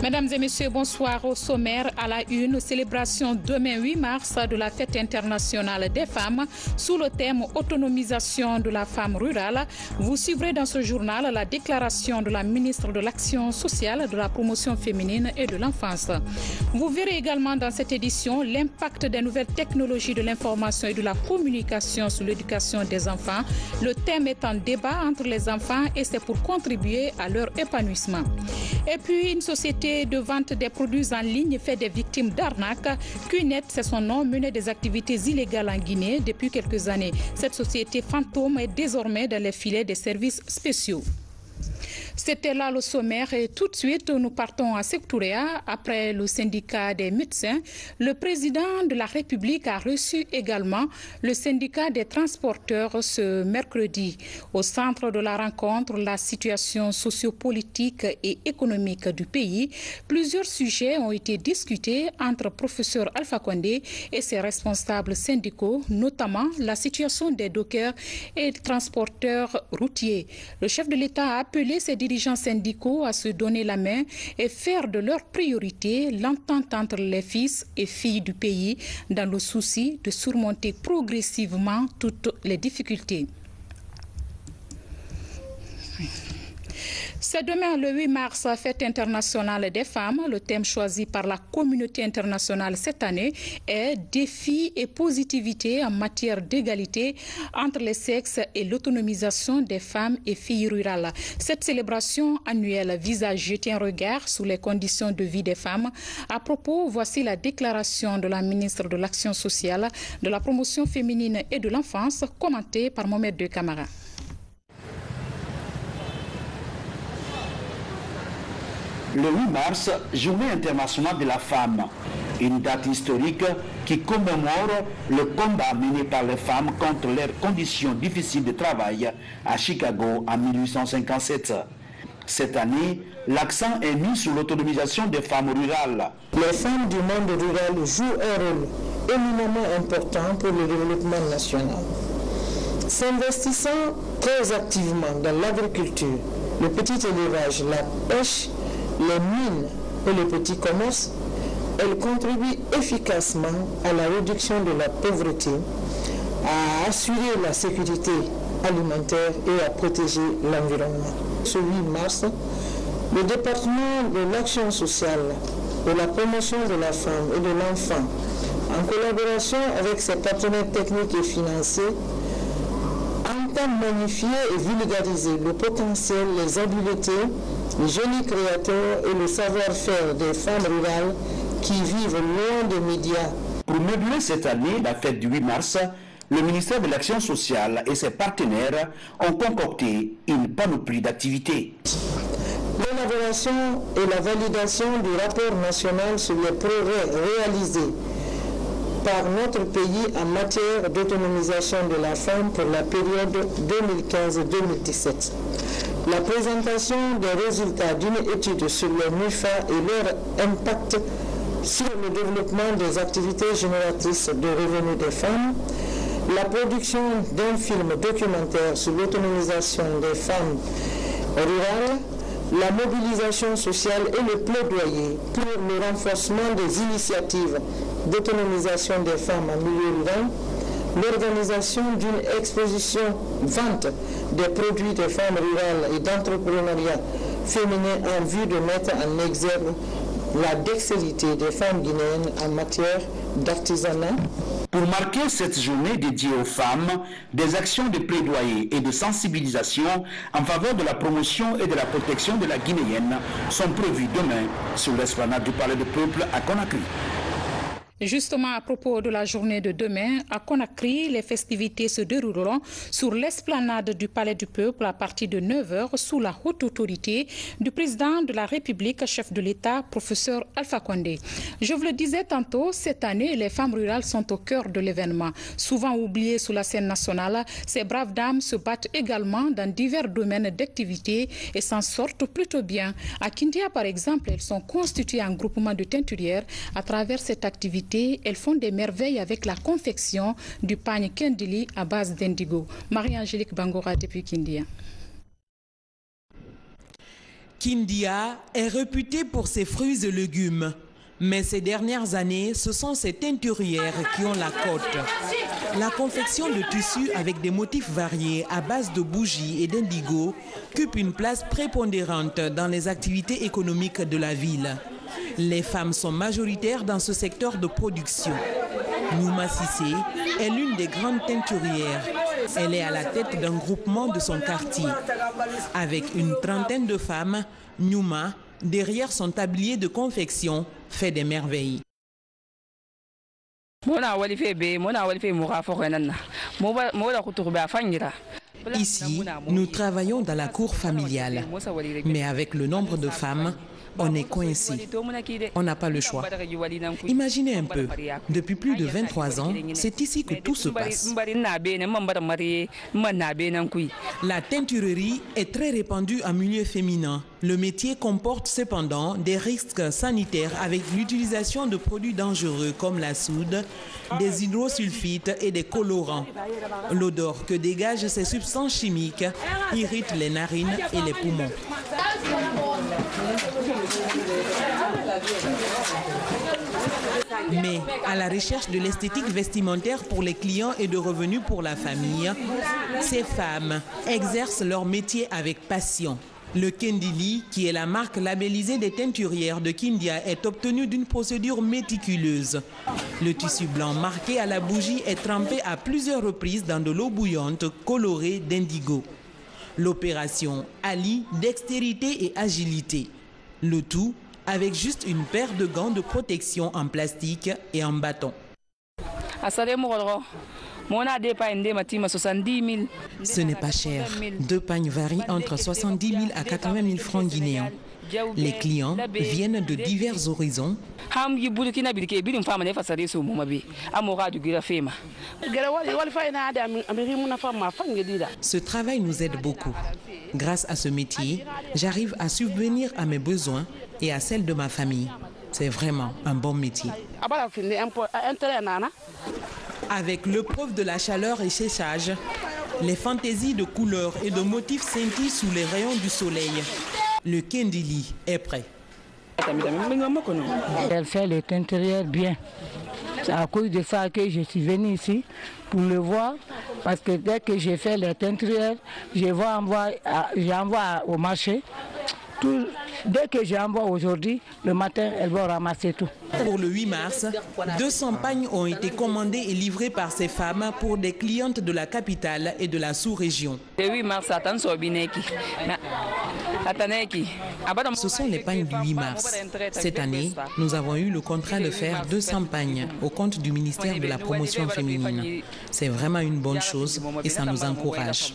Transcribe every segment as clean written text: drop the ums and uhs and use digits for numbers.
Mesdames et messieurs, bonsoir. Au sommaire, à la une, célébration demain 8 mars de la fête internationale des femmes sous le thème autonomisation de la femme rurale. Vous suivrez dans ce journal la déclaration de la ministre de l'Action sociale, de la promotion féminine et de l'enfance. Vous verrez également dans cette édition l'impact des nouvelles technologies de l'information et de la communication sur l'éducation des enfants. Le thème est en débat entre les enfants et c'est pour contribuer à leur épanouissement. Et puis, une société de vente des produits en ligne fait des victimes d'arnaques. QNet, c'est son nom, menait des activités illégales en Guinée depuis quelques années. Cette société fantôme est désormais dans les filets des services spéciaux. C'était là le sommaire et tout de suite nous partons à Sékou-Touréa. Après le syndicat des médecins, le président de la République a reçu également le syndicat des transporteurs ce mercredi. Au centre de la rencontre, la situation sociopolitique et économique du pays. Plusieurs sujets ont été discutés entre professeur Alpha Condé et ses responsables syndicaux, notamment la situation des dockers et transporteurs routiers. Le chef de l'État a appelé ses dirigeants syndicaux à se donner la main et faire de leur priorité l'entente entre les fils et filles du pays dans le souci de surmonter progressivement toutes les difficultés. C'est demain le 8 mars, fête internationale des femmes. Le thème choisi par la communauté internationale cette année est défis et positivité en matière d'égalité entre les sexes et l'autonomisation des femmes et filles rurales. Cette célébration annuelle vise à jeter un regard sur les conditions de vie des femmes. À propos, voici la déclaration de la ministre de l'Action sociale, de la promotion féminine et de l'enfance, commentée par Mohamed De Camara. Le 8 mars, Journée internationale de la femme, une date historique qui commémore le combat mené par les femmes contre leurs conditions difficiles de travail à Chicago en 1857. Cette année, l'accent est mis sur l'autonomisation des femmes rurales. Les femmes du monde rural jouent un rôle éminemment important pour le développement national. S'investissant très activement dans l'agriculture, le petit élevage, la pêche, les mines et le petit commerce, elles contribuent efficacement à la réduction de la pauvreté, à assurer la sécurité alimentaire et à protéger l'environnement. Ce 8 mars, le département de l'action sociale, de la promotion de la femme et de l'enfant, en collaboration avec ses partenaires techniques et financiers, entend magnifier et vulgariser le potentiel, les habiletés, les génies créateurs et le savoir-faire des femmes rurales qui vivent loin des médias. Pour meubler cette année, la fête du 8 mars, le ministère de l'Action sociale et ses partenaires ont concocté une panoplie d'activités. L'élaboration et la validation du rapport national sur les progrès réalisés par notre pays en matière d'autonomisation de la femme pour la période 2015-2017. La présentation des résultats d'une étude sur les MIFA et leur impact sur le développement des activités génératrices de revenus des femmes, la production d'un film documentaire sur l'autonomisation des femmes rurales, la mobilisation sociale et le plaidoyer pour le renforcement des initiatives d'autonomisation des femmes en milieu rural, l'organisation d'une exposition vente des produits des femmes rurales et d'entrepreneuriat féminin en vue de mettre en exergue la dextérité des femmes guinéennes en matière d'artisanat. Pour marquer cette journée dédiée aux femmes, des actions de plaidoyer et de sensibilisation en faveur de la promotion et de la protection de la guinéenne sont prévues demain sur l'esplanade du Palais du Peuple à Conakry. Justement, à propos de la journée de demain, à Conakry, les festivités se dérouleront sur l'esplanade du Palais du Peuple à partir de 9h sous la haute autorité du président de la République, chef de l'État, professeur Alpha Condé. Je vous le disais tantôt, cette année, les femmes rurales sont au cœur de l'événement. Souvent oubliées sur la scène nationale, ces braves dames se battent également dans divers domaines d'activité et s'en sortent plutôt bien. À Kindia, par exemple, elles sont constituées en groupement de teinturières. À travers cette activité, elles font des merveilles avec la confection du pagne Kendili à base d'indigo. Marie-Angélique Bangora depuis Kindia. Kindia est réputé pour ses fruits et légumes. Mais ces dernières années, ce sont ces teinturières qui ont la cote. La confection de tissus avec des motifs variés à base de bougies et d'indigo occupe une place prépondérante dans les activités économiques de la ville. Les femmes sont majoritaires dans ce secteur de production. Nouma Sissé est l'une des grandes teinturières. Elle est à la tête d'un groupement de son quartier. Avec une trentaine de femmes, Nouma, derrière son tablier de confection, fait des merveilles. Ici, nous travaillons dans la cour familiale, mais avec le nombre de femmes, on est coincé. On n'a pas le choix. Imaginez un peu, depuis plus de 23 ans, c'est ici que tout se passe. La teinturerie est très répandue en milieu féminin. Le métier comporte cependant des risques sanitaires avec l'utilisation de produits dangereux comme la soude, des hydrosulfites et des colorants. L'odeur que dégagent ces substances chimiques irrite les narines et les poumons. Mais à la recherche de l'esthétique vestimentaire pour les clients et de revenus pour la famille, ces femmes exercent leur métier avec passion. Le Kendili, qui est la marque labellisée des teinturières de Kindia, est obtenu d'une procédure méticuleuse. Le tissu blanc marqué à la bougie est trempé à plusieurs reprises dans de l'eau bouillante colorée d'indigo. L'opération allie dextérité et agilité. Le tout avec juste une paire de gants de protection en plastique et en bâton. Ce n'est pas cher. 2 pagnes varient entre 70 000 à 80 000 francs guinéens. Les clients viennent de divers horizons. Ce travail nous aide beaucoup. Grâce à ce métier, j'arrive à subvenir à mes besoins et à celles de ma famille. C'est vraiment un bon métier. Avec l'épreuve de la chaleur et séchage, les fantaisies de couleurs et de motifs scintillent sous les rayons du soleil. Le Kendili est prêt. Elle fait les teinturières bien. C'est à cause de ça que je suis venue ici pour le voir. Parce que dès que j'ai fait les teinturières, j'envoie au marché. Dès que j'envoie aujourd'hui, le matin, elles vont ramasser tout. Pour le 8 mars, 200 pagnes ont été commandées et livrées par ces femmes pour des clientes de la capitale et de la sous-région. Ce sont les pagnes du 8 mars. Cette année, nous avons eu le contrat de faire 200 pagnes au compte du ministère de la promotion féminine. C'est vraiment une bonne chose et ça nous encourage.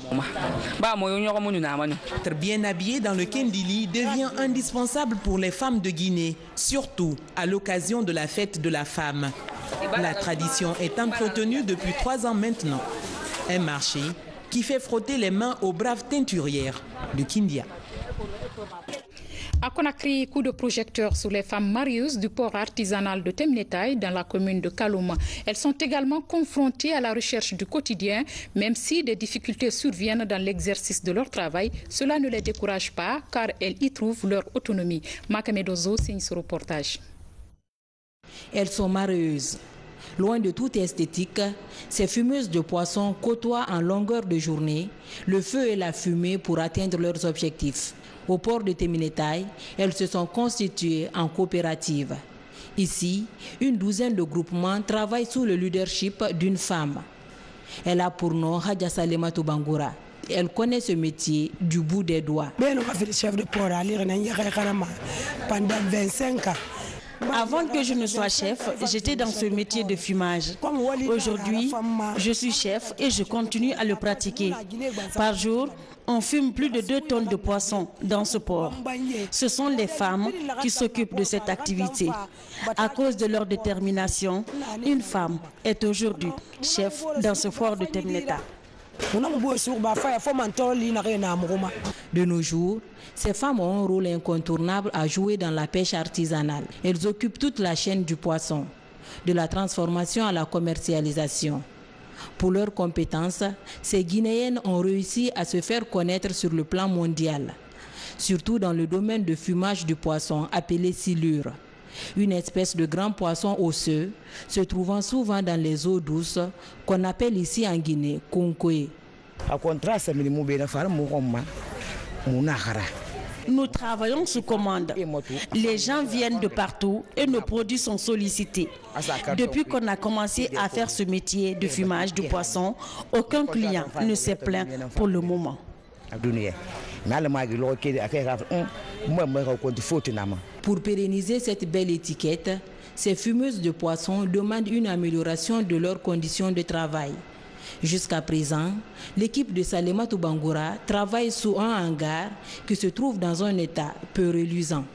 Être bien habillé dans le Kendili devient indispensable pour les femmes de Guinée, surtout à l'occasion de la fête de la femme. La tradition est entretenue depuis 3 ans maintenant. Un marché qui fait frotter les mains aux braves teinturières de Kindia. À Conakry, coup de projecteur sur les femmes marieuses du port artisanal de Temnetaï dans la commune de Kalouma. Elles sont également confrontées à la recherche du quotidien, même si des difficultés surviennent dans l'exercice de leur travail. Cela ne les décourage pas car elles y trouvent leur autonomie. Makamedozo signe ce reportage. Elles sont marieuses. Loin de toute esthétique, ces fumeuses de poissons côtoient en longueur de journée le feu et la fumée pour atteindre leurs objectifs. Au port de Temnetaï, elles se sont constituées en coopérative. Ici, une douzaine de groupements travaillent sous le leadership d'une femme. Elle a pour nom Hadja Salematou Bangoura. Elle connaît ce métier du bout des doigts. Chef de port pendant 25 ans. Avant que je ne sois chef, j'étais dans ce métier de fumage. Aujourd'hui, je suis chef et je continue à le pratiquer. Par jour, on fume plus de 2 tonnes de poissons dans ce port. Ce sont les femmes qui s'occupent de cette activité. À cause de leur détermination, une femme est aujourd'hui chef dans ce port de Temnetaï. De nos jours, ces femmes ont un rôle incontournable à jouer dans la pêche artisanale. Elles occupent toute la chaîne du poisson, de la transformation à la commercialisation. Pour leurs compétences, ces Guinéennes ont réussi à se faire connaître sur le plan mondial. surtout dans le domaine de fumage du poisson appelé silure. Une espèce de grand poisson osseux se trouvant souvent dans les eaux douces qu'on appelle ici en Guinée konkoé. Nous travaillons sous commande. Les gens viennent de partout et nos produits sont sollicités. Depuis qu'on a commencé à faire ce métier de fumage du poisson, aucun client ne s'est plaint pour le moment. Pour pérenniser cette belle étiquette, ces fumeuses de poissons demandent une amélioration de leurs conditions de travail. Jusqu'à présent, l'équipe de Salematou Bangoura travaille sous un hangar qui se trouve dans un état peu reluisant.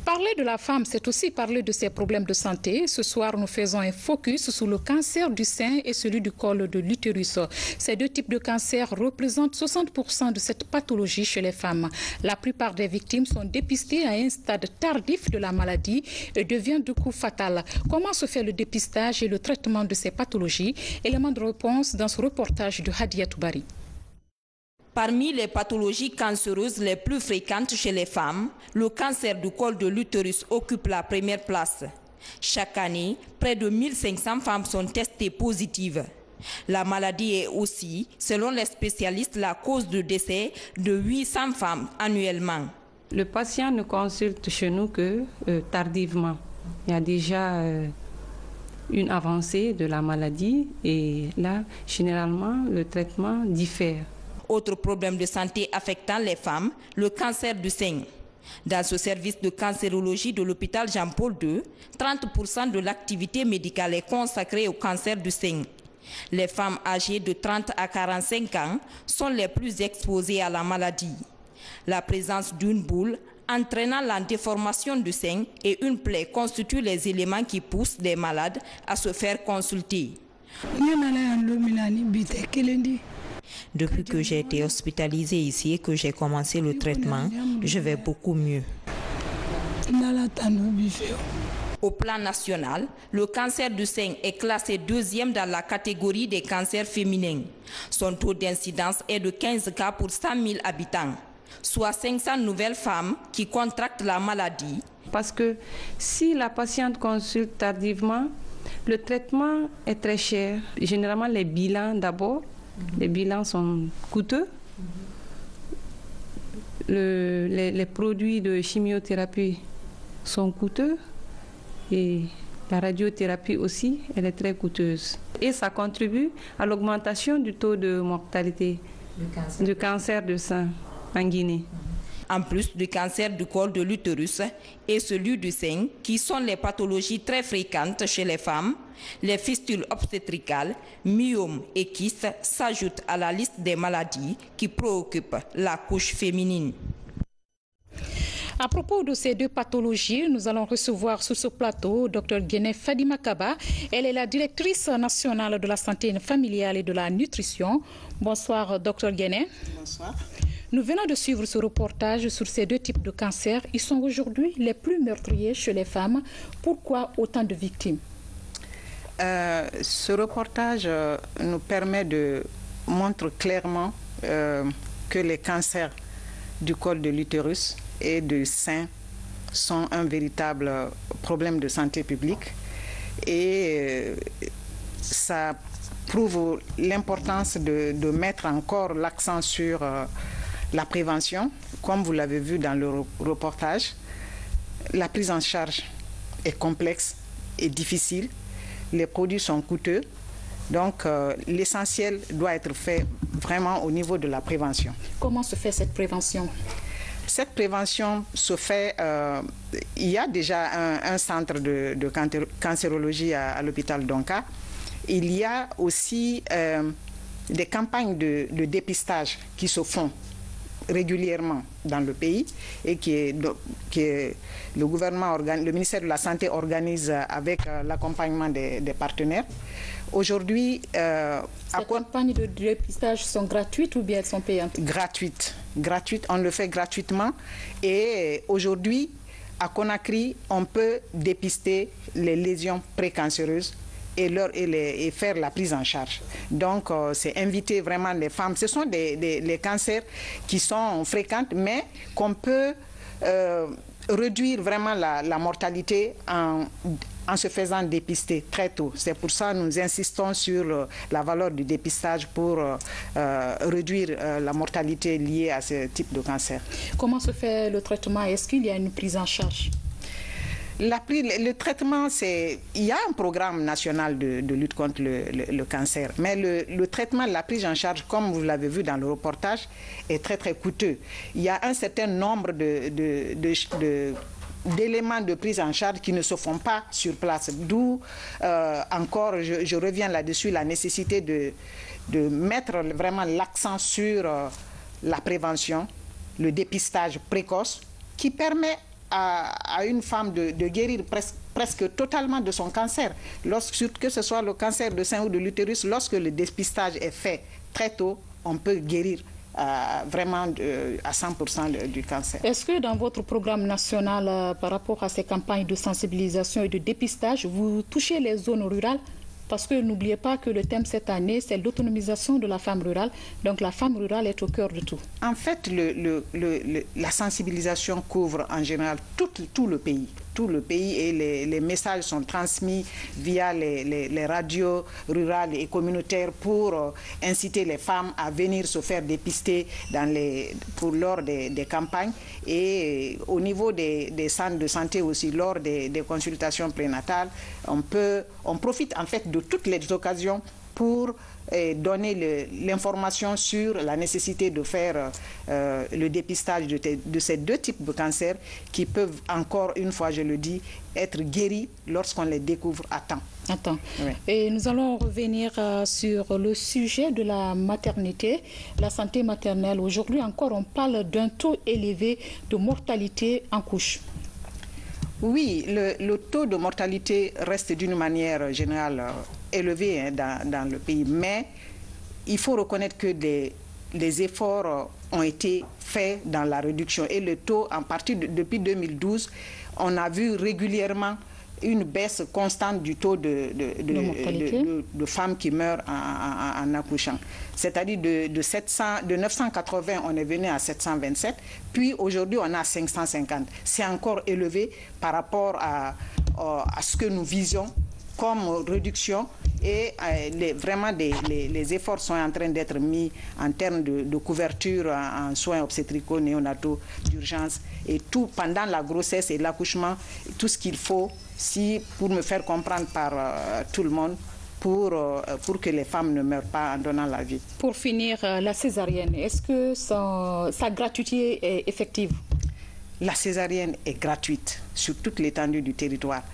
Parler de la femme, c'est aussi parler de ses problèmes de santé. Ce soir, nous faisons un focus sur le cancer du sein et celui du col de l'utérus. Ces deux types de cancer représentent 60% de cette pathologie chez les femmes. La plupart des victimes sont dépistées à un stade tardif de la maladie et deviennent du coup fatales. Comment se fait le dépistage et le traitement de ces pathologies? Élément de réponse dans ce reportage de Hadia Toubari. Parmi les pathologies cancéreuses les plus fréquentes chez les femmes, le cancer du col de l'utérus occupe la première place. Chaque année, près de 1500 femmes sont testées positives. La maladie est aussi, selon les spécialistes, la cause de décès de 800 femmes annuellement. Le patient ne consulte chez nous que tardivement. Il y a déjà une avancée de la maladie et là, généralement, le traitement diffère. Autre problème de santé affectant les femmes, le cancer du sein. Dans ce service de cancérologie de l'hôpital Jean-Paul II, 30% de l'activité médicale est consacrée au cancer du sein. Les femmes âgées de 30 à 45 ans sont les plus exposées à la maladie. La présence d'une boule entraînant la déformation du sein et une plaie constituent les éléments qui poussent les malades à se faire consulter. Depuis que j'ai été hospitalisée ici et que j'ai commencé le traitement, je vais beaucoup mieux. Au plan national, le cancer du sein est classé 2e dans la catégorie des cancers féminins. Son taux d'incidence est de 15 cas pour 100 000 habitants, soit 500 nouvelles femmes qui contractent la maladie. Parce que si la patiente consulte tardivement, le traitement est très cher. Généralement, les bilans d'abord. Les bilans sont coûteux. Les produits de chimiothérapie sont coûteux et la radiothérapie aussi, elle est très coûteuse. Et ça contribue à l'augmentation du taux de mortalité du cancer du sein en Guinée. En plus du cancer du col de l'utérus et celui du sein, qui sont les pathologies très fréquentes chez les femmes, les fistules obstétricales, myomes et kystes s'ajoutent à la liste des maladies qui préoccupent la couche féminine. À propos de ces deux pathologies, nous allons recevoir sur ce plateau Dr Guéné Fadima Kaba. Elle est la directrice nationale de la santé familiale et de la nutrition. Bonsoir Dr Guéné. Bonsoir. Nous venons de suivre ce reportage sur ces deux types de cancers. Ils sont aujourd'hui les plus meurtriers chez les femmes. Pourquoi autant de victimes? Ce reportage nous permet de montrer clairement que les cancers du col de l'utérus et du sein sont un véritable problème de santé publique et ça prouve l'importance de mettre encore l'accent sur la prévention. Comme vous l'avez vu dans le reportage, la prise en charge est complexe et difficile. Les produits sont coûteux. Donc, l'essentiel doit être fait vraiment au niveau de la prévention. Comment se fait cette prévention? Cette prévention se fait, il y a déjà un centre de cancérologie à l'hôpital Donka. Il y a aussi des campagnes de dépistage qui se font régulièrement dans le pays et que le gouvernement, le ministère de la Santé organise avec l'accompagnement des partenaires. Aujourd'hui, ces campagnes de dépistage sont gratuites ou bien elles sont payantes? Gratuites. On le fait gratuitement. Et aujourd'hui, à Conakry, on peut dépister les lésions précancéreuses et faire la prise en charge. Donc, c'est inviter vraiment les femmes. Ce sont les cancers qui sont fréquents, mais qu'on peut réduire vraiment la mortalité en se faisant dépister très tôt. C'est pour ça que nous insistons sur la valeur du dépistage pour réduire la mortalité liée à ce type de cancer. Comment se fait le traitement? Est-ce qu'il y a une prise en charge? Le traitement, il y a un programme national de lutte contre le cancer, mais le traitement, la prise en charge, comme vous l'avez vu dans le reportage, est très très coûteux. Il y a un certain nombre d'éléments de prise en charge qui ne se font pas sur place. D'où encore, je reviens là-dessus, la nécessité de mettre vraiment l'accent sur la prévention, le dépistage précoce, qui permet à une femme de guérir presque totalement de son cancer. Que ce soit le cancer de sein ou de l'utérus, lorsque le dépistage est fait très tôt, on peut guérir vraiment à 100% du cancer. Est-ce que dans votre programme national, par rapport à ces campagnes de sensibilisation et de dépistage, vous touchez les zones rurales? Parce que n'oubliez pas que le thème cette année, c'est l'autonomisation de la femme rurale. Donc la femme rurale est au cœur de tout. En fait, la sensibilisation couvre en général tout le pays. Tout le pays, et les messages sont transmis via les radios rurales et communautaires pour inciter les femmes à venir se faire dépister lors des campagnes, et au niveau des centres de santé aussi, lors des consultations prénatales. On profite en fait de toutes les occasions pour donner l'information sur la nécessité de faire le dépistage de ces deux types de cancers qui peuvent, encore une fois, je le dis, être guéris lorsqu'on les découvre à temps. Oui. Et nous allons revenir sur le sujet de la maternité, la santé maternelle. Aujourd'hui encore, on parle d'un taux élevé de mortalité en couche. Oui, le taux de mortalité reste d'une manière générale élevé dans le pays, mais il faut reconnaître que des efforts ont été faits dans la réduction, et le taux, depuis 2012, on a vu régulièrement une baisse constante du taux de femmes qui meurent en accouchant. C'est-à-dire de 980, on est venu à 727, puis aujourd'hui on a 550. C'est encore élevé par rapport à ce que nous visions comme réduction, et vraiment les efforts sont en train d'être mis en termes de couverture en soins obstétricaux, néonataux, d'urgence, et tout pendant la grossesse et l'accouchement, tout ce qu'il faut, pour me faire comprendre par tout le monde, pour que les femmes ne meurent pas en donnant la vie. Pour finir, la césarienne, est-ce que sa gratuité est effective? La césarienne est gratuite sur toute l'étendue du territoire.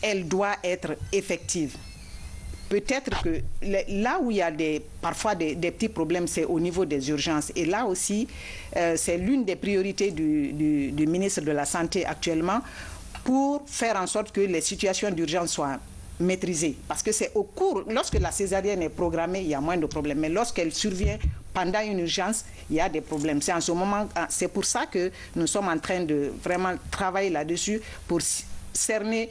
Elle doit être effective. Peut-être que là où il y a parfois des petits problèmes, c'est au niveau des urgences. Et là aussi, c'est l'une des priorités du ministre de la Santé actuellement, pour faire en sorte que les situations d'urgence soient maîtrisées. Parce que c'est lorsque la césarienne est programmée, il y a moins de problèmes. Mais lorsqu'elle survient pendant une urgence, il y a des problèmes. C'est pour ça que nous sommes en train de vraiment travailler là-dessus pour cerner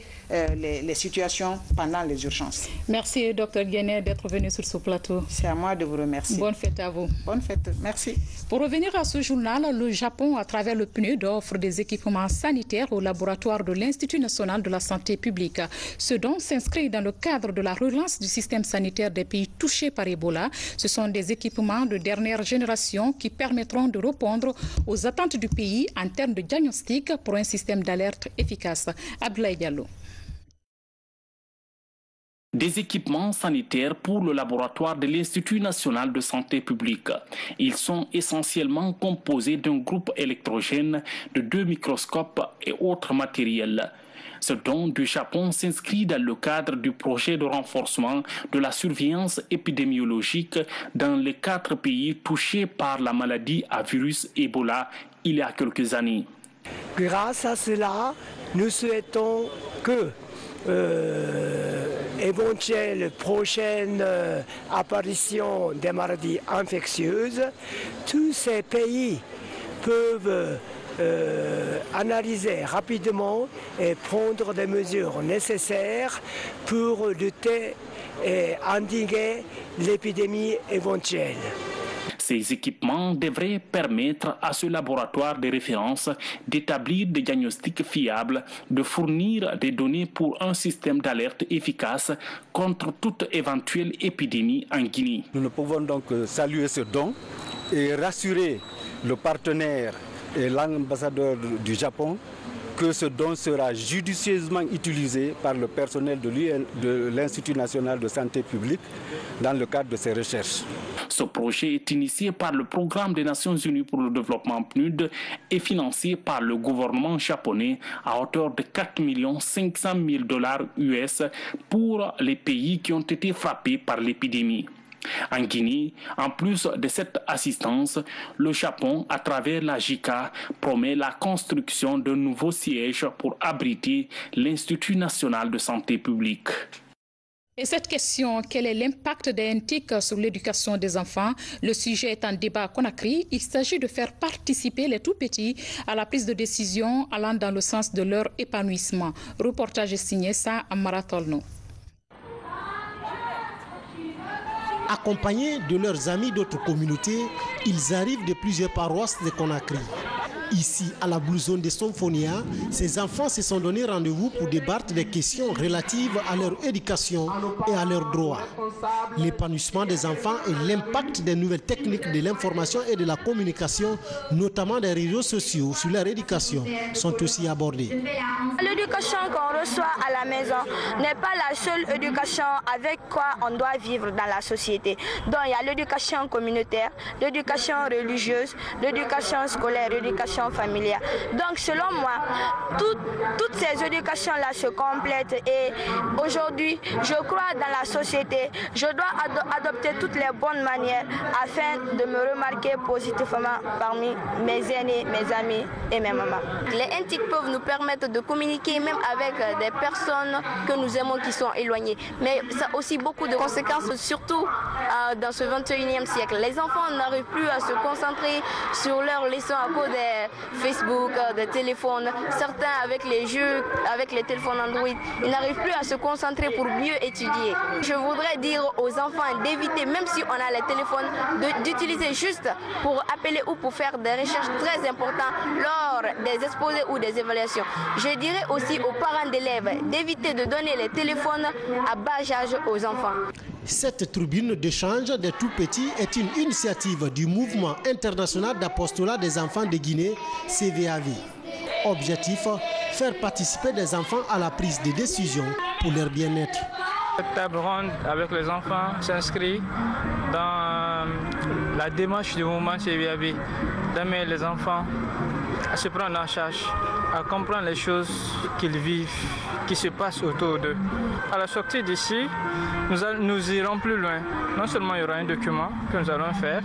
les situations pendant les urgences. Merci, Dr Guéné, d'être venu sur ce plateau. C'est à moi de vous remercier. Bonne fête à vous. Bonne fête, merci. Pour revenir à ce journal, le Japon, à travers le PNUD, offre des équipements sanitaires au laboratoire de l'Institut national de la santé publique. Ce don s'inscrit dans le cadre de la relance du système sanitaire des pays touchés par Ebola. Ce sont des équipements de dernière génération qui permettront de répondre aux attentes du pays en termes de diagnostic pour un système d'alerte efficace. Abdoulaye Diallo. Des équipements sanitaires pour le laboratoire de l'Institut national de santé publique. Ils sont essentiellement composés d'un groupe électrogène, de 2 microscopes et autres matériels. Ce don du Japon s'inscrit dans le cadre du projet de renforcement de la surveillance épidémiologique dans les 4 pays touchés par la maladie à virus Ebola il y a quelques années. Grâce à cela, nous souhaitons que éventuelle prochaine apparition des maladies infectieuses, tous ces pays peuvent analyser rapidement et prendre des mesures nécessaires pour lutter et endiguer l'épidémie éventuelle. Ces équipements devraient permettre à ce laboratoire de référence d'établir des diagnostics fiables, de fournir des données pour un système d'alerte efficace contre toute éventuelle épidémie en Guinée. Nous ne pouvons donc saluer ce don et rassurer le partenaire et l'ambassadeur du Japon que ce don sera judicieusement utilisé par le personnel de l'Institut national de santé publique dans le cadre de ces recherches. Ce projet est initié par le Programme des Nations Unies pour le développement PNUD et financé par le gouvernement japonais à hauteur de 4 500 000 $ US pour les pays qui ont été frappés par l'épidémie. En Guinée, en plus de cette assistance, le Japon, à travers la JICA, promet la construction de nouveaux sièges pour abriter l'Institut national de santé publique. Et cette question, quel est l'impact des NTIC sur l'éducation des enfants? Le sujet est en débat à Conakry. Il s'agit de faire participer les tout-petits à la prise de décision allant dans le sens de leur épanouissement. Reportage signé ça à Maratolno. Accompagnés de leurs amis d'autres communautés, ils arrivent de plusieurs paroisses de Conakry. Ici, à la Blue Zone de Somphonia, ces enfants se sont donné rendez-vous pour débattre des questions relatives à leur éducation et à leurs droits. L'épanouissement des enfants et l'impact des nouvelles techniques de l'information et de la communication, notamment des réseaux sociaux, sur leur éducation, sont aussi abordés. L'éducation qu'on reçoit à la maison n'est pas la seule éducation avec quoi on doit vivre dans la société. Donc il y a l'éducation communautaire, l'éducation religieuse, l'éducation scolaire, l'éducation familiale. Donc selon moi, toutes ces éducations-là se complètent et aujourd'hui, je crois dans la société, je dois adopter toutes les bonnes manières afin de me remarquer positivement parmi mes aînés, mes amis et mes mamans. Les NTIC peuvent nous permettre de communiquer même avec des personnes que nous aimons qui sont éloignées. Mais ça a aussi beaucoup de conséquences, surtout dans ce 21e siècle. Les enfants n'arrivent plus à se concentrer sur leurs leçons à cause des Facebook, des téléphones. Certains avec les jeux, avec les téléphones Android, ils n'arrivent plus à se concentrer pour mieux étudier. Je voudrais dire aux enfants d'éviter, même si on a les téléphones, d'utiliser juste pour appeler ou pour faire des recherches très importantes lors des exposés ou des évaluations. Je dirais aussi aux parents d'élèves d'éviter de donner les téléphones à bas âge aux enfants. Cette tribune d'échange des tout-petits est une initiative du Mouvement international d'apostolat des enfants de Guinée, CVAV. Objectif, faire participer des enfants à la prise de décision pour leur bien-être. Cette table ronde avec les enfants s'inscrit dans la démarche du mouvement CVAV d'amener les enfants à se prendre en charge, à comprendre les choses qu'ils vivent, qui se passent autour d'eux. À la sortie d'ici, nous irons plus loin. Non seulement il y aura un document que nous allons faire,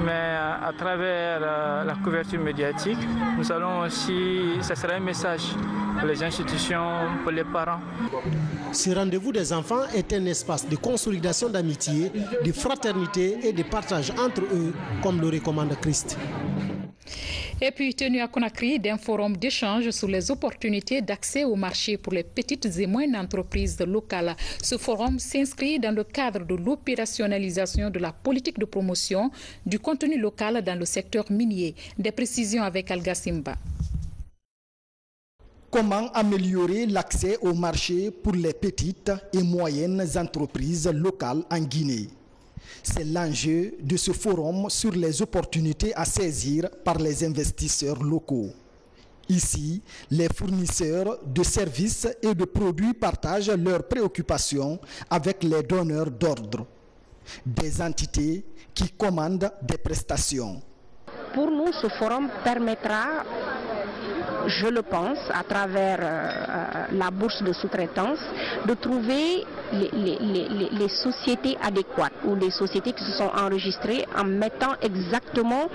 mais à travers la couverture médiatique, nous allons aussi, ça sera un message pour les institutions, pour les parents. Ce rendez-vous des enfants est un espace de consolidation d'amitié, de fraternité et de partage entre eux, comme le recommande Christ. Et puis, tenu à Conakry, d'un forum d'échange sur les opportunités d'accès au marché pour les petites et moyennes entreprises locales. Ce forum s'inscrit dans le cadre de l'opérationnalisation de la politique de promotion du contenu local dans le secteur minier. Des précisions avec Alga Simba. Comment améliorer l'accès au marché pour les petites et moyennes entreprises locales en Guinée? C'est l'enjeu de ce forum sur les opportunités à saisir par les investisseurs locaux. Ici, les fournisseurs de services et de produits partagent leurs préoccupations avec les donneurs d'ordre, des entités qui commandent des prestations. Pour nous, ce forum permettra, je le pense, à travers la bourse de sous-traitance, de trouver les sociétés adéquates ou les sociétés qui se sont enregistrées en mettant exactement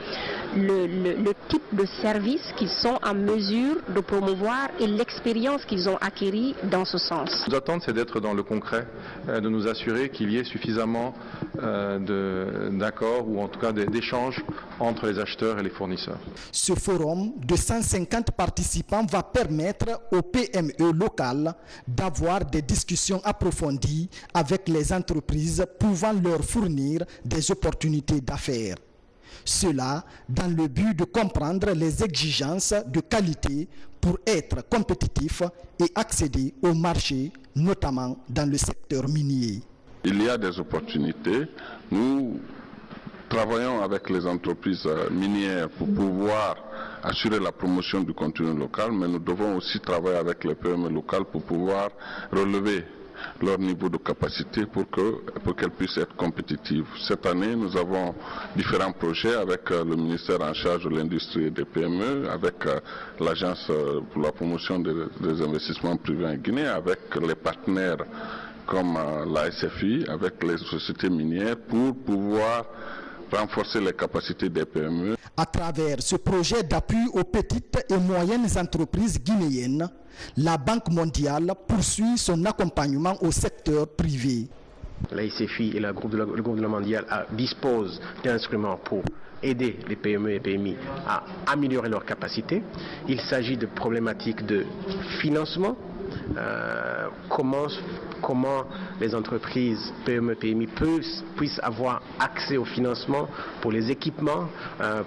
le type de service qu'ils sont en mesure de promouvoir et l'expérience qu'ils ont acquis dans ce sens. Nos attentes, c'est d'être dans le concret, de nous assurer qu'il y ait suffisamment d'accords ou en tout cas d'échanges entre les acheteurs et les fournisseurs. Ce forum de 150 participants va permettre aux PME locales d'avoir des discussions approfondies avec les entreprises pouvant leur fournir des opportunités d'affaires. Cela dans le but de comprendre les exigences de qualité pour être compétitif et accéder au marché, notamment dans le secteur minier. Il y a des opportunités. Nous travaillons avec les entreprises minières pour pouvoir assurer la promotion du contenu local, mais nous devons aussi travailler avec les PME locales pour pouvoir relever leur niveau de capacité pour qu'elles puissent être compétitives. Cette année, nous avons différents projets avec le ministère en charge de l'industrie et des PME, avec l'Agence pour la promotion des investissements privés en Guinée, avec les partenaires comme la SFI, avec les sociétés minières pour pouvoir renforcer les capacités des PME. À travers ce projet d'appui aux petites et moyennes entreprises guinéennes, la Banque mondiale poursuit son accompagnement au secteur privé. La SFI et le groupe de la mondiale disposent d'instruments pour aider les PME et PMI à améliorer leurs capacités. Il s'agit de problématiques de financement. Comment les entreprises PME, PMI puissent avoir accès au financement pour les équipements,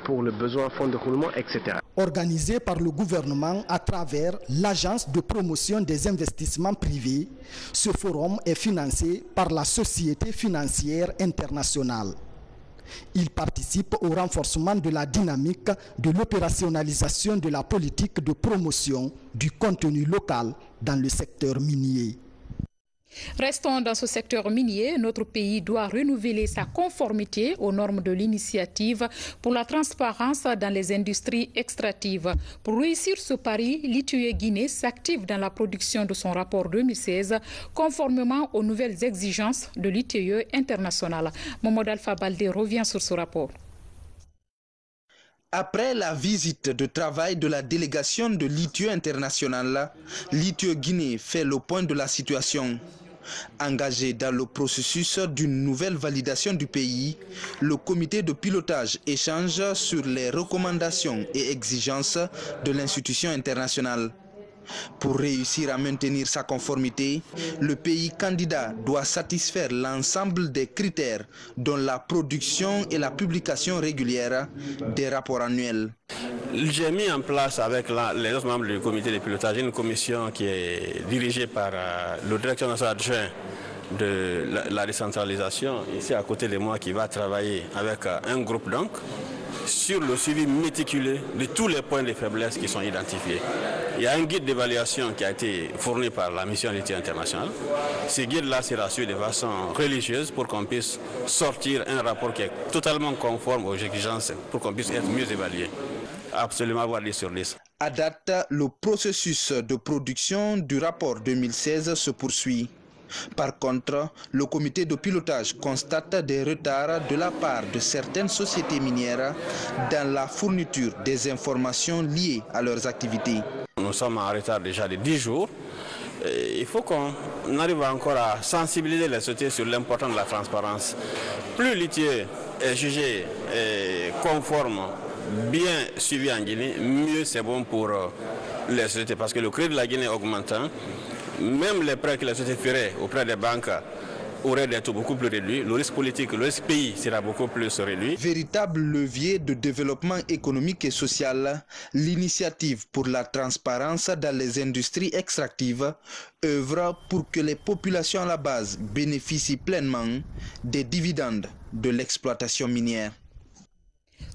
pour le besoin fonds de roulement, etc. Organisé par le gouvernement à travers l'Agence de promotion des investissements privés, ce forum est financé par la Société financière internationale. Il participe au renforcement de la dynamique de l'opérationnalisation de la politique de promotion du contenu local dans le secteur minier. Restons dans ce secteur minier. Notre pays doit renouveler sa conformité aux normes de l'initiative pour la transparence dans les industries extractives. Pour réussir ce pari, l'ITIE Guinée s'active dans la production de son rapport 2016 conformément aux nouvelles exigences de l'ITIE international. Mohamed Alpha Baldé revient sur ce rapport. Après la visite de travail de la délégation de l'ITIE international, l'ITIE Guinée fait le point de la situation. Engagé dans le processus d'une nouvelle validation du pays, le comité de pilotage échange sur les recommandations et exigences de l'institution internationale. Pour réussir à maintenir sa conformité, le pays candidat doit satisfaire l'ensemble des critères dont la production et la publication régulière des rapports annuels. J'ai mis en place avec les autres membres du comité de pilotage une commission qui est dirigée par le directeur national adjoint de la décentralisation, ici à côté de moi, qui va travailler avec un groupe donc sur le suivi méticuleux de tous les points de faiblesse qui sont identifiés. Il y a un guide d'évaluation qui a été fourni par la mission d'ITIE internationale. Ce guide-là sera suivi de façon religieuse pour qu'on puisse sortir un rapport qui est totalement conforme aux exigences pour qu'on puisse être mieux évalué. Absolument avoir 10 sur 10. À date, le processus de production du rapport 2016 se poursuit. Par contre, le comité de pilotage constate des retards de la part de certaines sociétés minières dans la fourniture des informations liées à leurs activités. Nous sommes en retard déjà de 10 jours. Il faut qu'on arrive encore à sensibiliser les sociétés sur l'importance de la transparence. Plus l'ITIE est jugé conforme, bien suivi en Guinée, mieux c'est bon pour les sociétés, parce que le crédit de la Guinée augmentant, même les prêts que les sociétés feraient auprès des banques auraient des taux beaucoup plus réduits. Le risque politique, le risque pays sera beaucoup plus réduit. Véritable levier de développement économique et social, l'initiative pour la transparence dans les industries extractives œuvre pour que les populations à la base bénéficient pleinement des dividendes de l'exploitation minière.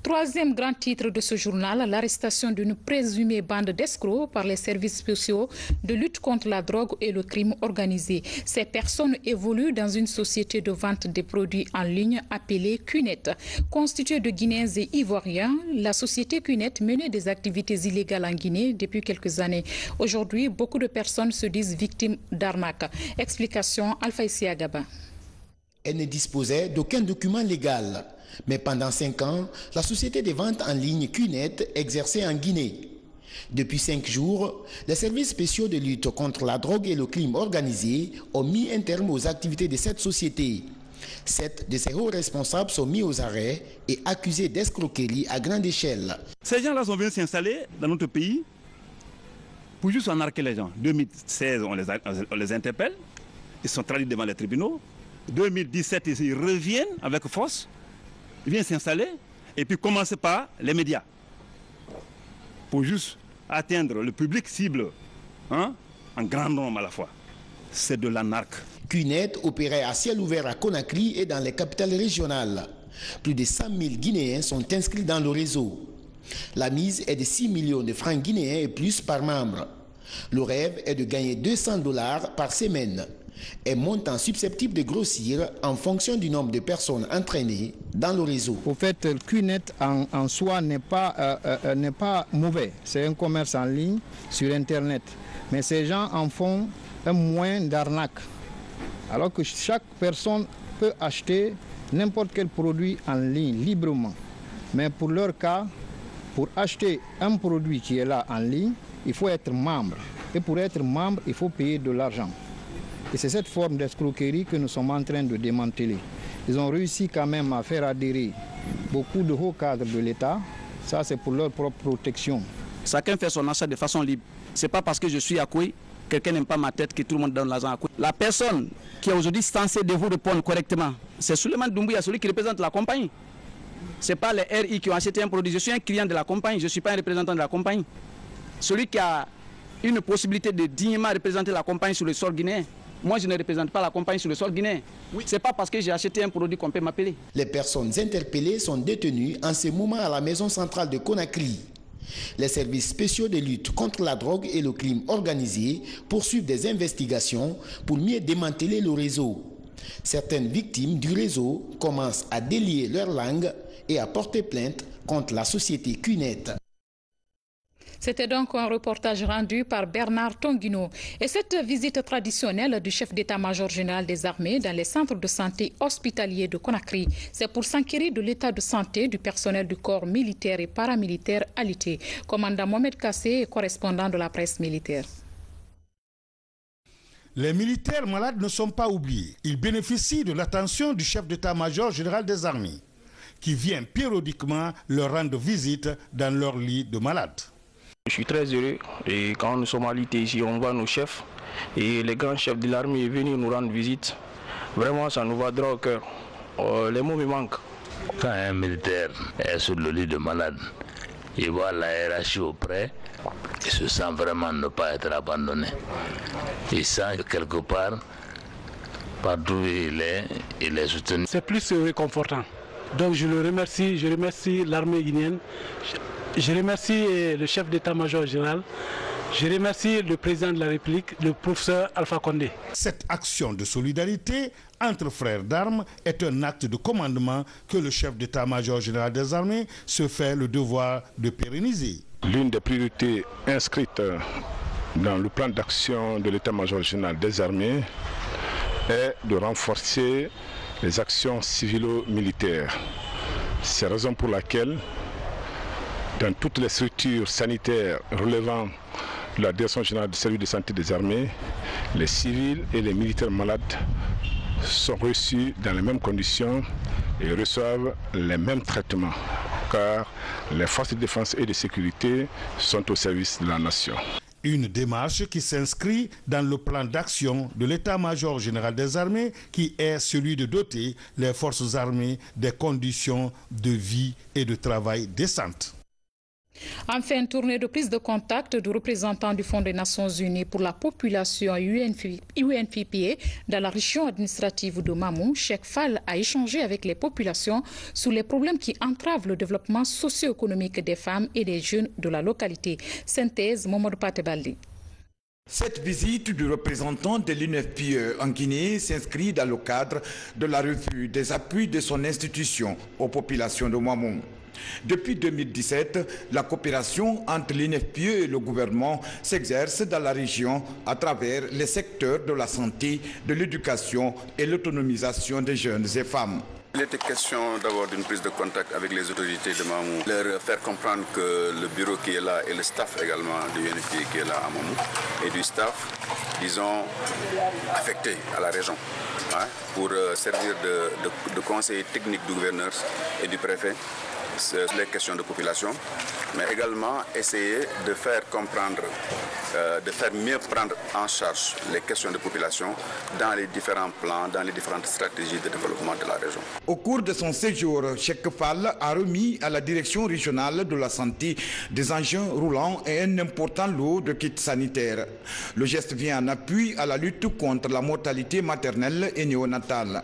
Troisième grand titre de ce journal, l'arrestation d'une présumée bande d'escrocs par les services spéciaux de lutte contre la drogue et le crime organisé. Ces personnes évoluent dans une société de vente des produits en ligne appelée Cunet. Constituée de Guinéens et Ivoiriens, la société Cunet menait des activités illégales en Guinée depuis quelques années. Aujourd'hui, beaucoup de personnes se disent victimes d'arnaques. Explication Alpha Issi Agaba. Elle ne disposait d'aucun document légal. Mais pendant 5 ans, la société de vente en ligne Cunet exerçait en Guinée. Depuis 5 jours, les services spéciaux de lutte contre la drogue et le crime organisé ont mis un terme aux activités de cette société. 7 de ses hauts responsables sont mis aux arrêts et accusés d'escroquerie à grande échelle. Ces gens-là sont venus s'installer dans notre pays pour juste arnaquer les gens. En 2016, on les interpelle, ils sont traduits devant les tribunaux. En 2017, ils reviennent avec force. Ils viennent s'installer et puis commencer par les médias pour juste atteindre le public cible en grand nombre à la fois. C'est de l'arnaque. Cunet opérait à ciel ouvert à Conakry et dans les capitales régionales. Plus de 100 000 Guinéens sont inscrits dans le réseau. La mise est de 6 millions de francs guinéens et plus par membre. Le rêve est de gagner $200 par semaine. Un montant susceptible de grossir en fonction du nombre de personnes entraînées dans le réseau. Au fait, Cunet en soi n'est pas mauvais. C'est un commerce en ligne sur Internet. Mais ces gens en font un moyen d'arnaque. Alors que chaque personne peut acheter n'importe quel produit en ligne librement. Mais pour leur cas, pour acheter un produit qui est là en ligne, il faut être membre. Et pour être membre, il faut payer de l'argent. Et c'est cette forme d'escroquerie que nous sommes en train de démanteler. Ils ont réussi quand même à faire adhérer beaucoup de hauts cadres de l'État. Ça, c'est pour leur propre protection. Chacun fait son achat de façon libre. Ce n'est pas parce que je suis à Koué, quelqu'un n'aime pas ma tête, que tout le monde donne l'argent à Koué. La personne qui est aujourd'hui censée de vous répondre correctement, c'est Souleymane Doumbouya, celui qui représente la compagnie. Ce n'est pas les RI qui ont acheté un produit. Je suis un client de la compagnie, je ne suis pas un représentant de la compagnie. Celui qui a une possibilité de dignement représenter la compagnie sur le sol guinéen. Moi, je ne représente pas la compagnie sur le sol guinéen. Oui. Ce n'est pas parce que j'ai acheté un produit qu'on peut m'appeler. Les personnes interpellées sont détenues en ce moment à la maison centrale de Conakry. Les services spéciaux de lutte contre la drogue et le crime organisé poursuivent des investigations pour mieux démanteler le réseau. Certaines victimes du réseau commencent à délier leur langue et à porter plainte contre la société Cunet. C'était donc un reportage rendu par Bernard Tonguino. Et cette visite traditionnelle du chef d'état-major général des armées dans les centres de santé hospitaliers de Conakry, c'est pour s'enquérir de l'état de santé du personnel du corps militaire et paramilitaire alité. Commandant Mohamed Kassé est correspondant de la presse militaire. Les militaires malades ne sont pas oubliés. Ils bénéficient de l'attention du chef d'état-major général des armées, qui vient périodiquement leur rendre visite dans leur lit de malades. Je suis très heureux et quand nous sommes à l'IT ici, on voit nos chefs et les grands chefs de l'armée venir nous rendre visite. Vraiment, ça nous va droit au cœur. Les mots me manquent. Quand un militaire est sur le lit de malade, il voit la hiérarchie auprès, il se sent vraiment ne pas être abandonné. Il sent que quelque part, partout où il est soutenu. C'est plus réconfortant. Donc je le remercie, je remercie l'armée guinéenne. Je remercie le chef d'état-major général, je remercie le président de la République, le professeur Alpha Condé. Cette action de solidarité entre frères d'armes est un acte de commandement que le chef d'état-major général des armées se fait le devoir de pérenniser. L'une des priorités inscrites dans le plan d'action de l'état-major général des armées est de renforcer les actions civilo-militaires. C'est la raison pour laquelle dans toutes les structures sanitaires relevant de la Direction générale du service de santé des armées, les civils et les militaires malades sont reçus dans les mêmes conditions et reçoivent les mêmes traitements, car les forces de défense et de sécurité sont au service de la nation. Une démarche qui s'inscrit dans le plan d'action de l'état-major général des armées qui est celui de doter les forces armées des conditions de vie et de travail décentes. Enfin, une tournée de prise de contact du représentant du Fonds des Nations Unies pour la population UNFPA dans la région administrative de Mamou. Cheikh Fall a échangé avec les populations sur les problèmes qui entravent le développement socio-économique des femmes et des jeunes de la localité. Synthèse, Momodou Patebaldi. Cette visite du représentant de l'UNFPA en Guinée s'inscrit dans le cadre de la revue des appuis de son institution aux populations de Mamou. Depuis 2017, la coopération entre l'UNFPA et le gouvernement s'exerce dans la région à travers les secteurs de la santé, de l'éducation et l'autonomisation des jeunes et femmes. Il était question d'abord d'une prise de contact avec les autorités de Mamou, leur faire comprendre que le bureau qui est là et le staff également de l'UNFPA qui est là à Mamou et du staff, disons, affecté à la région, pour servir de conseiller technique du gouverneur et du préfet sur les questions de population, mais également essayer de faire comprendre, de faire mieux prendre en charge les questions de population dans les différents plans, dans les différentes stratégies de développement de la région. Au cours de son séjour, Cheikh Fall a remis à la direction régionale de la santé des engins roulants et un important lot de kits sanitaires. Le geste vient en appui à la lutte contre la mortalité maternelle et néonatale.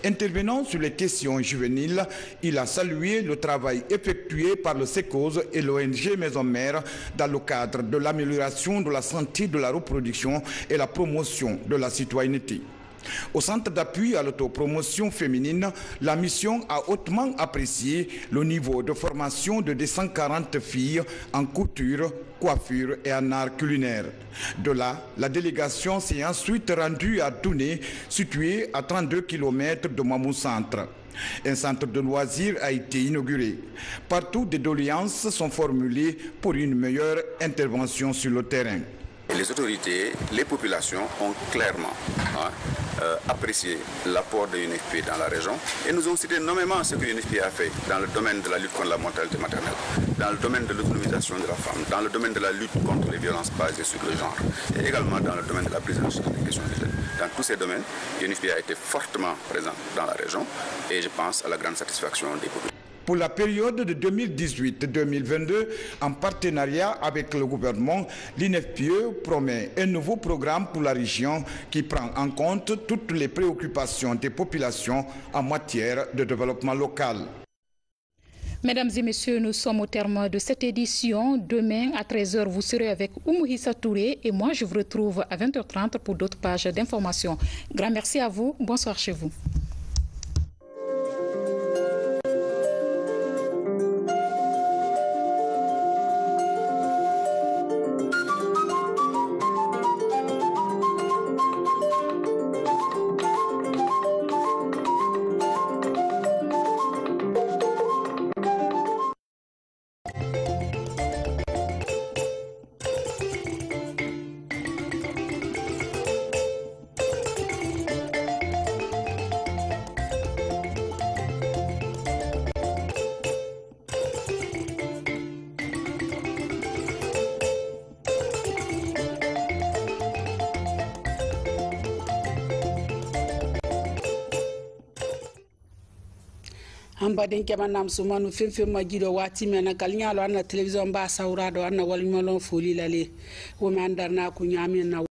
Intervenant sur les questions juvéniles, il a salué le travail effectué par le SECOS et l'ONG Maison Mère dans le cadre de l'amélioration de la santé de la reproduction et la promotion de la citoyenneté. Au centre d'appui à l'autopromotion féminine, la mission a hautement apprécié le niveau de formation de 240 filles en couture, coiffure et en art culinaire. De là, la délégation s'est ensuite rendue à Touné, situé à 32 km de Mamou Centre. Un centre de loisirs a été inauguré. Partout, des doléances sont formulées pour une meilleure intervention sur le terrain. Les autorités, les populations ont clairement apprécié l'apport de l'UNFPA dans la région et nous ont cité nommément ce que l'UNFPA a fait dans le domaine de la lutte contre la mortalité maternelle, dans le domaine de l'autonomisation de la femme, dans le domaine de la lutte contre les violences basées sur le genre et également dans le domaine de la prise en charge des questions de jeunes. Dans tous ces domaines, l'UNFPA a été fortement présent dans la région et je pense à la grande satisfaction des populations. Pour la période de 2018-2022, en partenariat avec le gouvernement, l'UNFPA promet un nouveau programme pour la région qui prend en compte toutes les préoccupations des populations en matière de développement local. Mesdames et messieurs, nous sommes au terme de cette édition. Demain à 13 h, vous serez avec Oumou Issa Touré et moi je vous retrouve à 20 h 30 pour d'autres pages d'information. Grand merci à vous. Bonsoir chez vous. Ambaden kema nam sumanu fem ma gido wati mena kal nyalo an télévision ba sawrado an wal nyolon foli lale wo me andar na ku nyami na